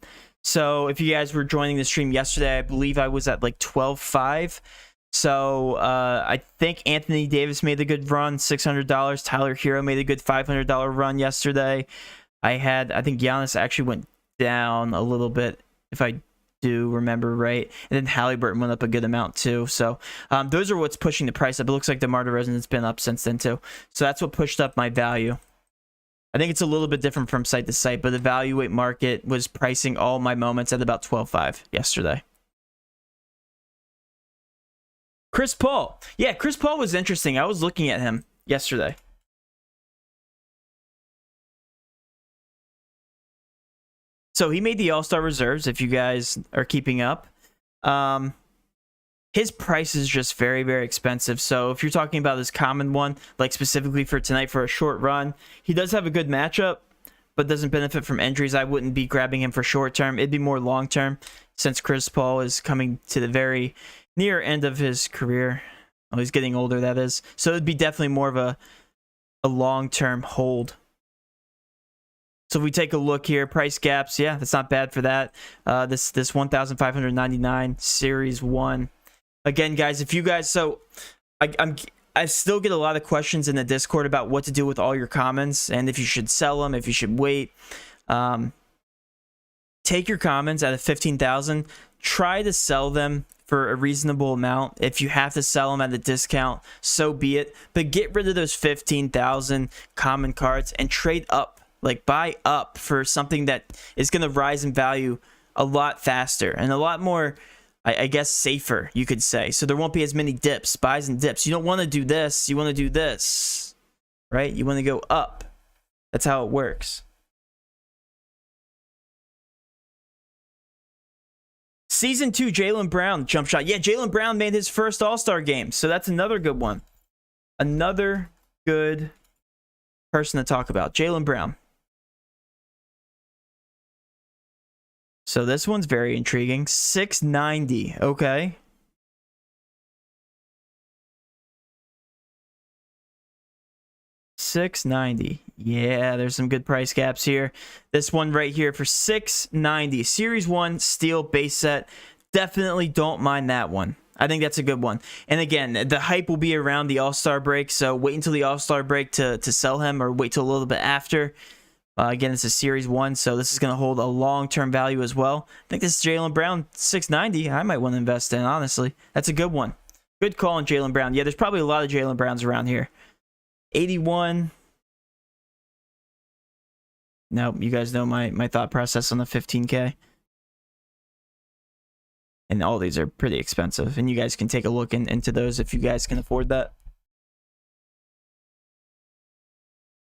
So if you guys were joining the stream yesterday, I believe I was at like 12.5. So I think Anthony Davis made a good run, $600. Tyler Hero made a good $500 run yesterday. I think Giannis actually went down a little bit, if I do remember right. And then Halliburton went up a good amount too. So those are what's pushing the price up. It looks like DeMar DeRozan's been up since then too. So that's what pushed up my value. I think it's a little bit different from site to site, but the evaluate market was pricing all my moments at about 12.5 yesterday. Chris Paul. Yeah, Chris Paul was interesting. I was looking at him yesterday. So he made the All-Star reserves, if you guys are keeping up. His price is just very, very expensive. So if you're talking about this common one, like specifically for tonight for a short run, he does have a good matchup, but doesn't benefit from injuries. I wouldn't be grabbing him for short term. It'd be more long term since Chris Paul is coming to the very near end of his career. Oh, he's getting older, that is. So it'd be definitely more of a long-term hold. So if we take a look here, price gaps, yeah, that's not bad for that. This 1,599 Series 1. Again, guys, if you guys, so I still get a lot of questions in the Discord about what to do with all your commons and if you should sell them, if you should wait. Take your commons at a 15,000. Try to sell them for a reasonable amount. If you have to sell them at a discount, so be it. But get rid of those 15,000 common cards and trade up. Like buy up for something that is going to rise in value a lot faster and a lot more, I guess, safer, you could say. So there won't be as many dips, buys and dips. You don't want to do this. You want to do this, right? You want to go up. That's how it works. Season 2, Jaylen Brown jump shot. Yeah, Jaylen Brown made his first All-Star game, so that's another good one. Another good person to talk about, Jaylen Brown. So this one's very intriguing. 690, okay. $690. Yeah, there's some good price gaps here. This one right here for $690. Series 1 steel base set. Definitely don't mind that one. I think that's a good one. And again, the hype will be around the All-Star break, so wait until the All-Star break to sell him, or wait till a little bit after. Again, it's a Series 1, so this is going to hold a long-term value as well. I think this is Jaylen Brown, $690. I might want to invest in, honestly. That's a good one. Good call on Jaylen Brown. Yeah, there's probably a lot of Jaylen Browns around here. 81. Nope, you guys know my thought process on the 15K. And all these are pretty expensive. And you guys can take a look into those if you guys can afford that.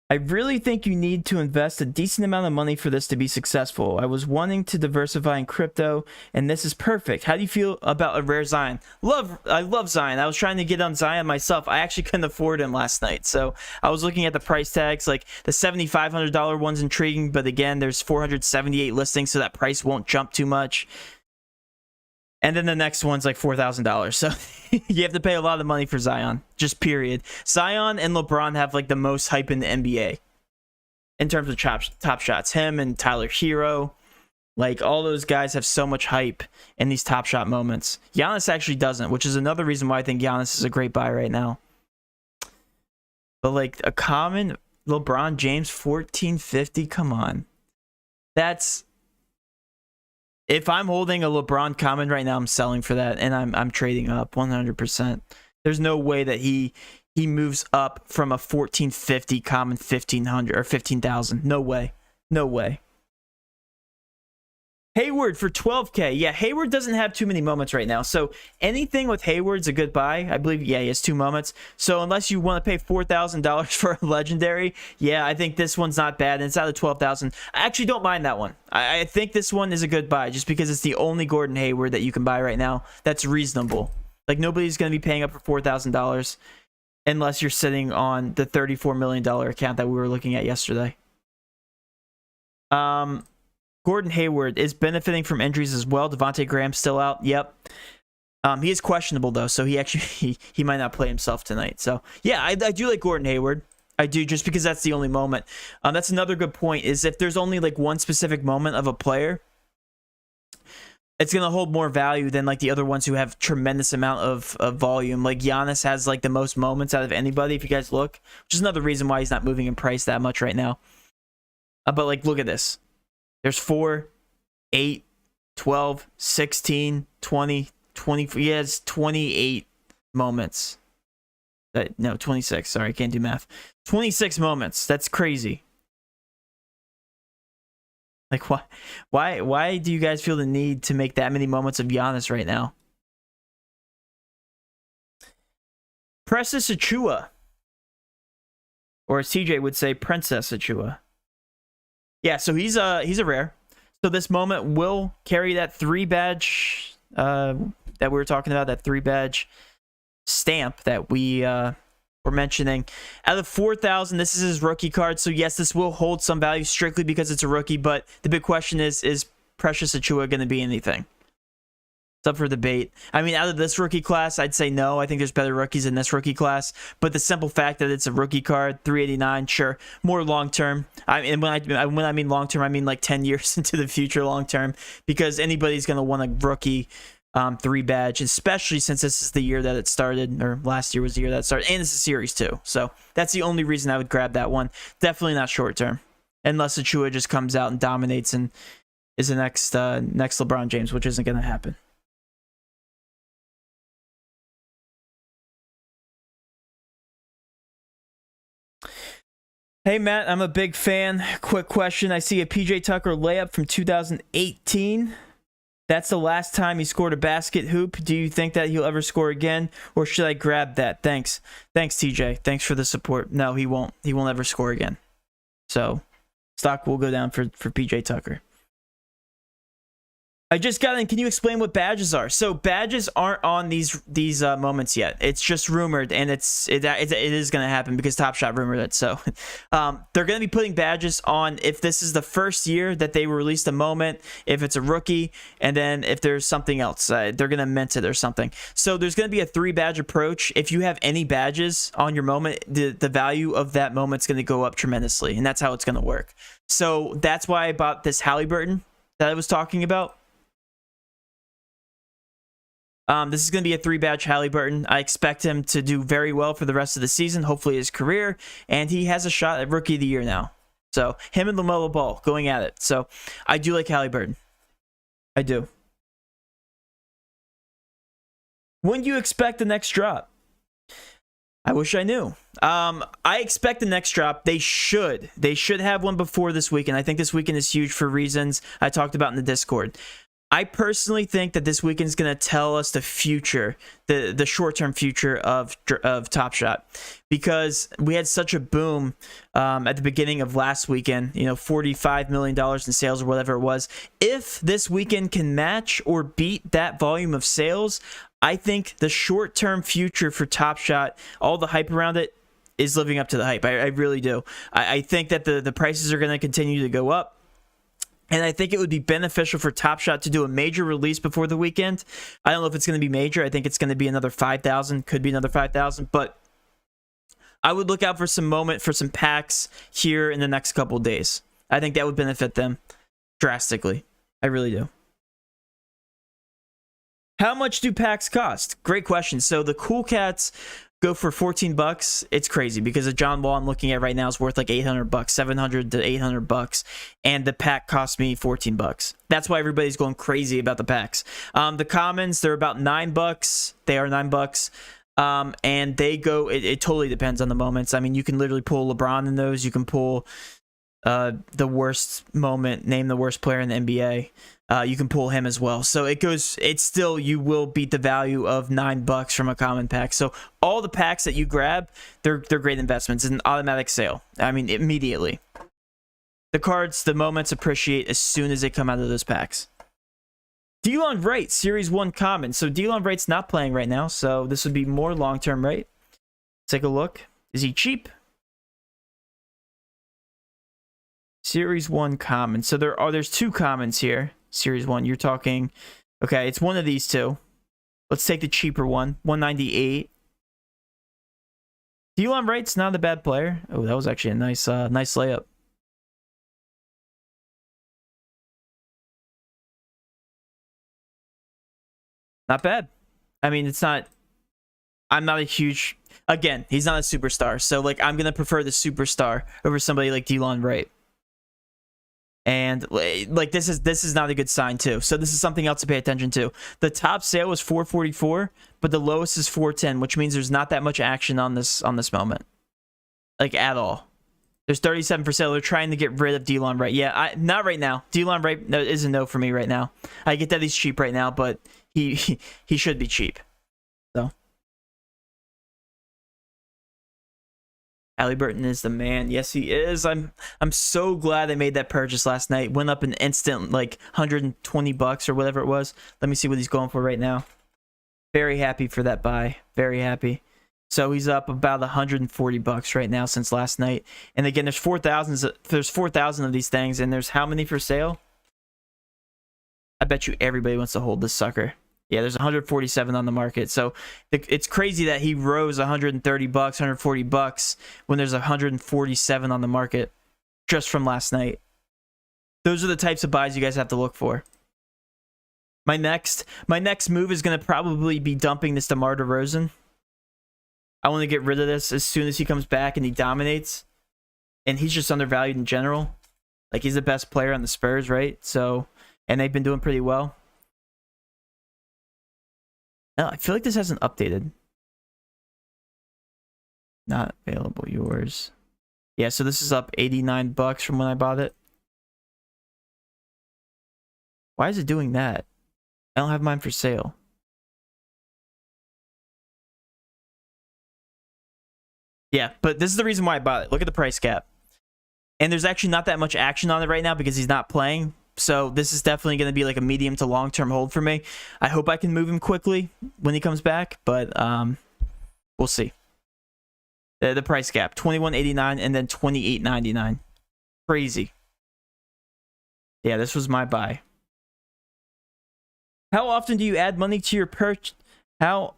I really think you need to invest a decent amount of money for this to be successful. I was wanting to diversify in crypto, and this is perfect. How do you feel about a rare Zion? I love Zion. I was trying to get on Zion myself. I actually couldn't afford him last night, so I was looking at the price tags. Like the $7,500 one's intriguing, but again, there's 478 listings, so that price won't jump too much. And then the next one's like $4,000. So you have to pay a lot of money for Zion, just period. Zion and LeBron have like the most hype in the NBA in terms of top shots. Him and Tyler Hero, like all those guys have so much hype in these top shot moments. Giannis actually doesn't, which is another reason why I think Giannis is a great buy right now. But like a common LeBron James 1450, come on. That's... If I'm holding a LeBron common right now, I'm selling for that, and I'm trading up 100%. There's no way that he moves up from a 1450 common 1500 or 15,000. No way. No way. Hayward for 12K. Yeah, Hayward doesn't have too many moments right now. So anything with Hayward's a good buy. I believe, yeah, he has 2 moments. So unless you want to pay $4,000 for a legendary, yeah, I think this one's not bad. And it's out of 12,000. I actually don't mind that one. I think this one is a good buy just because it's the only Gordon Hayward that you can buy right now that's reasonable. Like nobody's going to be paying up for $4,000 unless you're sitting on the $34 million account that we were looking at yesterday. Gordon Hayward is benefiting from injuries as well. Devontae Graham's still out. Yep. He is questionable, though, so he might not play himself tonight. So, yeah, I do like Gordon Hayward. I do, just because that's the only moment. That's another good point, is if there's only, like, one specific moment of a player, it's going to hold more value than, like, the other ones who have tremendous amount of volume. Like, Giannis has, like, the most moments out of anybody, if you guys look, which is another reason why he's not moving in price that much right now. But, like, look at this. There's 4, 8, 12, 16, 20, 20. He has 28 moments. No, 26. Sorry, I can't do math. 26 moments. That's crazy. Like, why do you guys feel the need to make that many moments of Giannis right now? Precious Achua. Or as TJ would say, Princess Achua. Yeah, so he's a rare. So this moment will carry that 3 badge that we were talking about, that 3 badge stamp that we were mentioning. Out of 4,000, this is his rookie card. So yes, this will hold some value strictly because it's a rookie. But the big question is Precious Achua going to be anything? It's up for debate. I mean, out of this rookie class, I'd say no. I think there's better rookies in this rookie class. But the simple fact that it's a rookie card, 389, sure, more long-term. I mean, when I mean long-term, I mean like 10 years into the future long-term. Because anybody's going to want a rookie 3 badge, especially since this is the year that it started, or last year was the year that it started, and it's a series too. So that's the only reason I would grab that one. Definitely not short-term. Unless Achua just comes out and dominates and is the next LeBron James, which isn't going to happen. Hey, Matt, I'm a big fan. Quick question. I see a PJ Tucker layup from 2018. That's the last time he scored a basket hoop. Do you think that he'll ever score again, or should I grab that? Thanks. Thanks, TJ. Thanks for the support. No, he won't. He won't ever score again. So, stock will go down for PJ Tucker. I just got in. Can you explain what badges are? So badges aren't on these moments yet. It's just rumored, and it is going to happen because Top Shot rumored it. So they're going to be putting badges on if this is the first year that they released a moment, if it's a rookie, and then if there's something else. They're going to mint it or something. So there's going to be a 3-badge approach. If you have any badges on your moment, the value of that moment's going to go up tremendously, and that's how it's going to work. So that's why I bought this Halliburton that I was talking about. This is going to be a 3-badge Halliburton. I expect him to do very well for the rest of the season, hopefully his career, and he has a shot at Rookie of the Year now. So, him and LaMelo Ball going at it. So, I do like Halliburton. I do. When do you expect the next drop? I wish I knew. I expect the next drop. They should have one before this weekend. I think this weekend is huge for reasons I talked about in the Discord. I personally think that this weekend is going to tell us the future, the short-term future of Top Shot, because we had such a boom at the beginning of last weekend, $45 million in sales or whatever it was. If this weekend can match or beat that volume of sales, I think the short-term future for Top Shot, all the hype around it, is living up to the hype. I really do. I think that the prices are going to continue to go up. And I think it would be beneficial for Top Shot to do a major release before the weekend. I don't know if it's going to be major. I think it's going to be another 5,000. Could be another 5,000. But I would look out for some packs here in the next couple of days. I think that would benefit them drastically. I really do. How much do packs cost? Great question. So the Cool Cats go for $14. It's crazy because a John Wall I'm looking at right now is worth like $800, $700 to $800, and the pack cost me $14. That's why everybody's going crazy about the packs. The commons, they're about $9. They are $9. And they go. It totally depends on the moments. I mean, you can literally pull LeBron in those. You can pull the worst moment. Name the worst player in the NBA. You can pull him as well. So it's still, you will beat the value of $9 from a common pack. So all the packs that you grab, they're great investments. It's an automatic sale. I mean, immediately. The cards, the moments appreciate as soon as they come out of those packs. Delon Wright, Series 1 common. So Delon Wright's not playing right now, so this would be more long-term, right? Take a look. Is he cheap? Series 1 common. So there's 2 commons here. Series 1, you're talking, okay, it's one of these two. Let's take the cheaper one, 198. Delon Wright's not a bad player. Oh, that was actually a nice layup. Not bad. I mean, it's not, I'm not a huge, again, he's not a superstar. So, like, I'm going to prefer the superstar over somebody like Delon Wright. And like this is not a good sign too. So this is something else to pay attention to. The top sale was 444, but the lowest is 410, which means there's not that much action on this moment, like at all. There's 37 for sale. They're trying to get rid of Delon Wright. Yeah, not right now. Delon Wright is a no for me right now. I get that he's cheap right now, but he should be cheap. So. Halliburton is the man. Yes, he is. I'm so glad I made that purchase last night. Went up an instant, like $120 or whatever it was. Let me see what he's going for right now. Very happy for that buy. Very happy. So he's up about $140 right now since last night. And again, there's 4,000 of these things, and there's how many for sale? I bet you everybody wants to hold this sucker. Yeah, there's 147 on the market. So it's crazy that he rose $130, $140 when there's 147 on the market just from last night. Those are the types of buys you guys have to look for. My next move is going to probably be dumping this DeMar DeRozan. I want to get rid of this as soon as he comes back and he dominates. And he's just undervalued in general. Like, he's the best player on the Spurs, right? So, and they've been doing pretty well. No, I feel like this hasn't updated. Not available, yours. Yeah, so this is up 89 bucks from when I bought it. Why is it doing that? I don't have mine for sale. Yeah, but this is the reason why I bought it. Look at the price cap. And there's actually not that much action on it right now because he's not playing. So this is definitely going to be like a medium to long-term hold for me. I hope I can move him quickly when he comes back, but we'll see. The price gap, $21.89 and then $28.99. Crazy. Yeah, this was my buy. How often do you add money to your How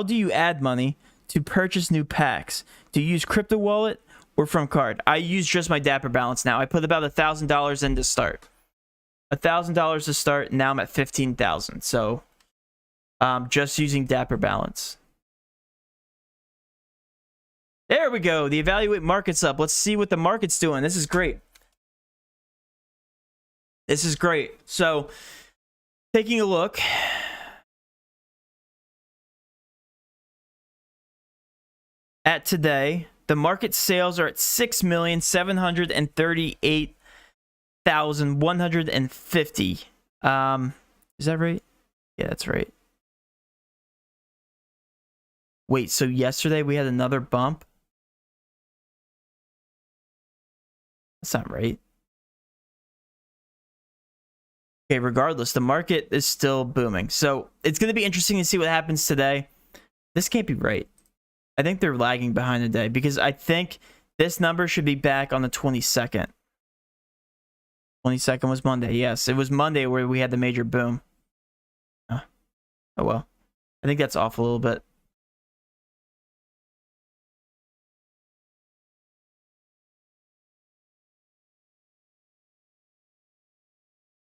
do you add money to purchase new packs? Do you use crypto wallet or from card? I use just my Dapper balance now. I put about $1,000 in to start. $1,000 to start. Now I'm at 15,000. So just using Dapper balance. There we go. The evaluate market's up. Let's see what the market's doing. This is great. This is great. So taking a look. At today, the market sales are at 6,738,150. Is that right? Yeah, that's right. Wait, so yesterday we had another bump? That's not right. Okay, regardless, the market is still booming. So it's going to be interesting to see what happens today. This can't be right. I think they're lagging behind a day because I think this number should be back on the 22nd. 22nd was Monday. Yes, it was Monday where we had the major boom. Oh well. I think that's off a little bit.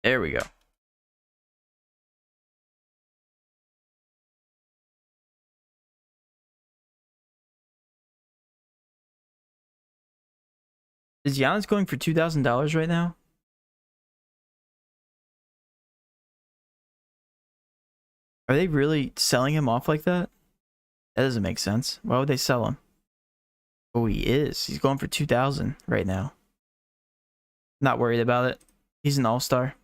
There we go. Is Giannis going for $2,000 right now? Are they really selling him off like that? That doesn't make sense. Why would they sell him? Oh, he is. He's going for 2,000 right now. Not worried about it. He's an all-star.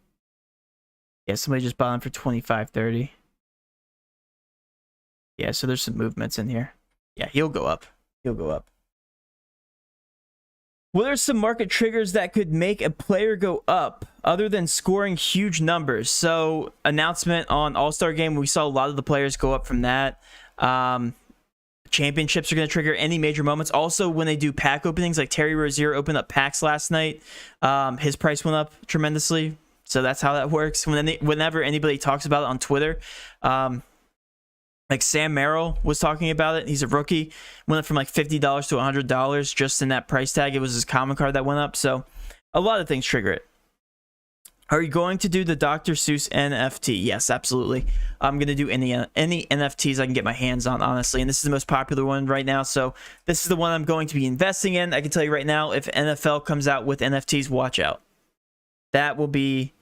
Yeah, somebody just bought him for 25.30. Yeah, so there's some movements in here. Yeah, he'll go up. He'll go up. What are some market triggers that could make a player go up other than scoring huge numbers? So, announcement on All-Star Game, we saw a lot of the players go up from that. Championships are going to trigger any major moments. Also, when they do pack openings, like Terry Rozier opened up packs last night, his price went up tremendously. So that's how that works. Whenever anybody talks about it on Twitter, like Sam Merrill was talking about it. He's a rookie. Went up from like $50 to $100 just in that price tag. It was his common card that went up. So a lot of things trigger it. Are you going to do the Dr. Seuss NFT? Yes, absolutely. I'm going to do any NFTs I can get my hands on, honestly. And this is the most popular one right now. So this is the one I'm going to be investing in. I can tell you right now, if NFL comes out with NFTs, watch out. That will be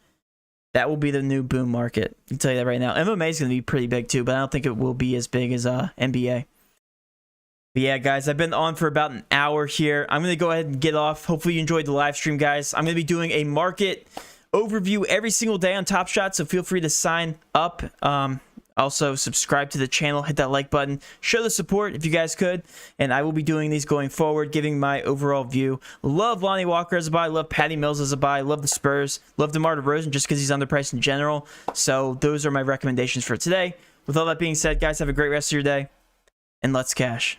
the new boom market. I can tell you that right now. MMA is going to be pretty big too, but I don't think it will be as big as NBA. But yeah, guys, I've been on for about an hour here. I'm going to go ahead and get off. Hopefully you enjoyed the live stream, guys. I'm going to be doing a market overview every single day on Top Shot, so feel free to sign up. Also, subscribe to the channel, hit that like button, show the support if you guys could, and I will be doing these going forward, giving my overall view. Love Lonnie Walker as a buy, love Patty Mills as a buy, love the Spurs, love DeMar DeRozan just because he's underpriced in general. So those are my recommendations for today. With all that being said, guys, have a great rest of your day, and let's cash.